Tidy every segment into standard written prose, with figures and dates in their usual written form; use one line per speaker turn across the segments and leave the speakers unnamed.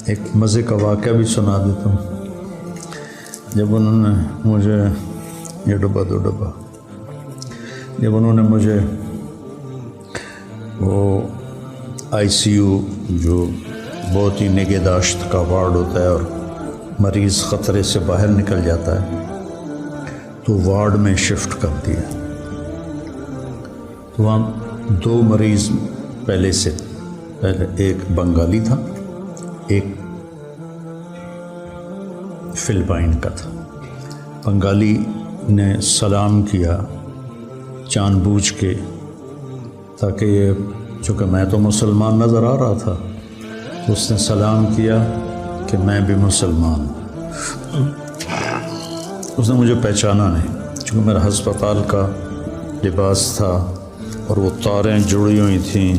ایک مزے کا واقعہ بھی سنا دیتا ہوں۔ جب انہوں نے مجھے یہ ڈبہ دو ڈبہ جب انہوں نے مجھے وہ آئی سی یو جو بہت ہی نگہداشت کا وارڈ ہوتا ہے اور مریض خطرے سے باہر نکل جاتا ہے تو وارڈ میں شفٹ کر دیا، تو وہاں دو مریض پہلے ایک بنگالی تھا، ایک فلپائن کا تھا۔ بنگالی نے سلام کیا جان بوجھ کے، تاکہ یہ چونکہ میں تو مسلمان نظر آ رہا تھا، اس نے سلام کیا کہ میں بھی مسلمان ہوں۔ اس نے مجھے پہچانا نہیں، چونکہ میرا ہسپتال کا لباس تھا اور وہ تاریں جڑی ہوئی تھیں،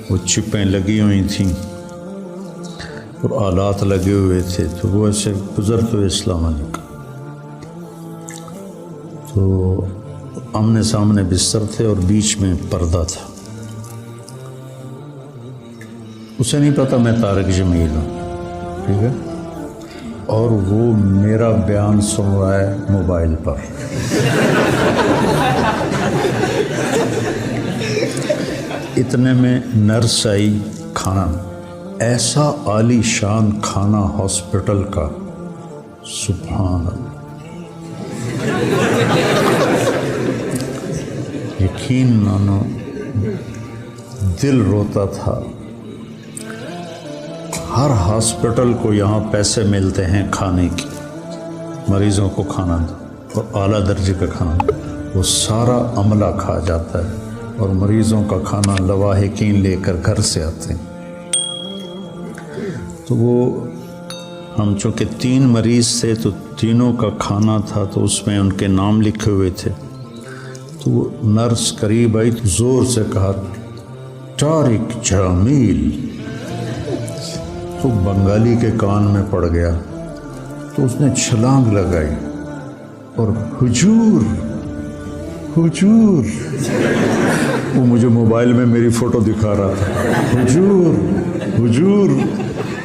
وہ چپیں لگی ہوئی تھیں اور آلات لگے ہوئے تھے، تو وہ ایسے گزرتے ہوئے السلام علیکم۔ تو آمنے سامنے بستر تھے اور بیچ میں پردہ تھا۔ اسے نہیں پتا میں طارق جمیل ہوں، ٹھیک ہے، اور وہ میرا بیان سن رہا ہے موبائل پر۔ اتنے میں نرس آئی، کھانا ایسا عالی شان کھانا ہاسپٹل کا، سبحان اللہ، یقین مانو دل روتا تھا۔ ہر ہاسپٹل کو یہاں پیسے ملتے ہیں کھانے کی، مریضوں کو کھانا دو اور اعلیٰ درجے کا کھانا دو، وہ سارا عملہ کھا جاتا ہے اور مریضوں کا کھانا لواحقین لے کر گھر سے آتے ہیں۔ تو وہ ہم چونکہ 3 مریض تھے تو تینوں کا کھانا تھا، تو اس میں ان کے نام لکھے ہوئے تھے۔ تو وہ نرس قریب آئی تو زور سے کہا طارق جمیل، تو بنگالی کے کان میں پڑ گیا، تو اس نے چھلانگ لگائی اور حضور حضور، وہ مجھے موبائل میں میری فوٹو دکھا رہا تھا، حضور حضور،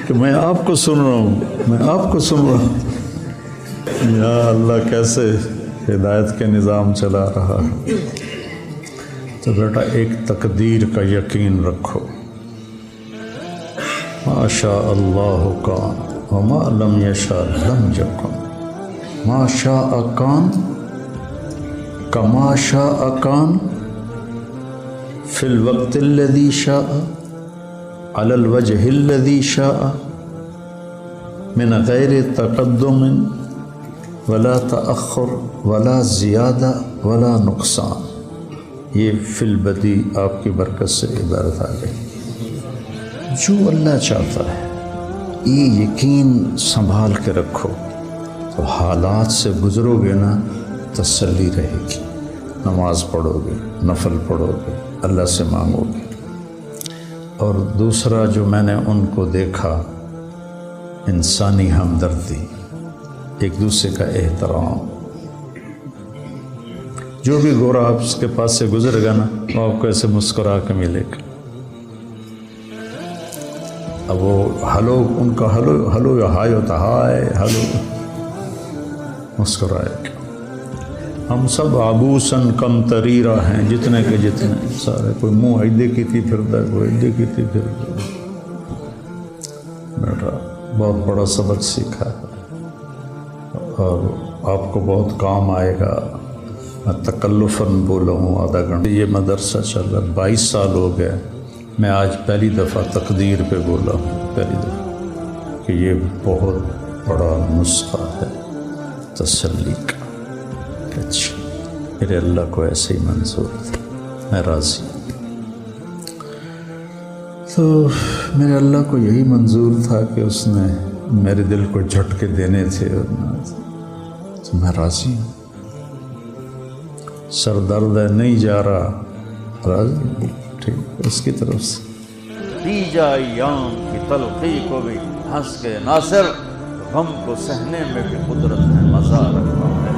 کہ میں آپ کو سن رہا ہوں، میں آپ کو سن رہا ہوں۔ یا اللہ، کیسے ہدایت کے نظام چلا رہا ہے۔ تو بیٹا ایک تقدیر کا یقین رکھو، ما شاء اللہ کان وما لم یشاء لم یکن، ما شاء کان کما شاء کان فی الوقت الذی شاء علی الوجہ الذی شاء من غیر تقدم ولا تأخر ولا زیادہ ولا نقصان۔ یہ فی البدی آپ کی برکت سے عبارت آ گئی۔ جو اللہ چاہتا ہے، یہ یقین سنبھال کے رکھو، تو حالات سے گزرو گے نا، تسلی رہے گی۔ نماز پڑھو گے، نفل پڑھو گے، اللہ سے مانگو گے۔ اور دوسرا جو میں نے ان کو دیکھا، انسانی ہمدردی، ایک دوسرے کا احترام۔ جو بھی گورا آپ اس کے پاس سے گزر گا نا، وہ آپ کو ایسے مسکرا کے ملے گا۔ اب وہ ہلو، ان کا ہلو یا ہائے ہوتا، ہائے ہلو، مسکرائے گا۔ ہم سب عبوسن کم تریرہ ہیں، جتنے کے جتنے سارے، کوئی منہ ایدے کی تھی پھرتا ہے، کوئی ایدے کی تھی پھرتا ہے۔ بیٹا بہت بڑا سبق سیکھا ہے اور آپ کو بہت کام آئے گا۔ میں تکلفاً بولا ہوں آدھا گھنٹہ، یہ مدرسہ چل رہا 22 سال ہو گئے، میں آج پہلی دفعہ تقدیر پہ بولا ہوں، پہلی دفعہ، کہ یہ بہت بڑا نسخہ ہے تسلی کا۔ اچھا، میرے اللہ کو ایسے ہی منظور تھا، میں راضی ہوں۔ تو میرے اللہ کو یہی منظور تھا کہ اس نے میرے دل کو جھٹکے دینے تھے، اور تو میں راضی ہوں۔ سر درد ہے، نہیں جا رہا، راضی، ٹھیک، اس کی طرف سے
دیجا ایام کی تلخی کو بھی ہنس کے ناصر، غم کو سہنے میں بھی قدرت نے مزہ رکھا ہے۔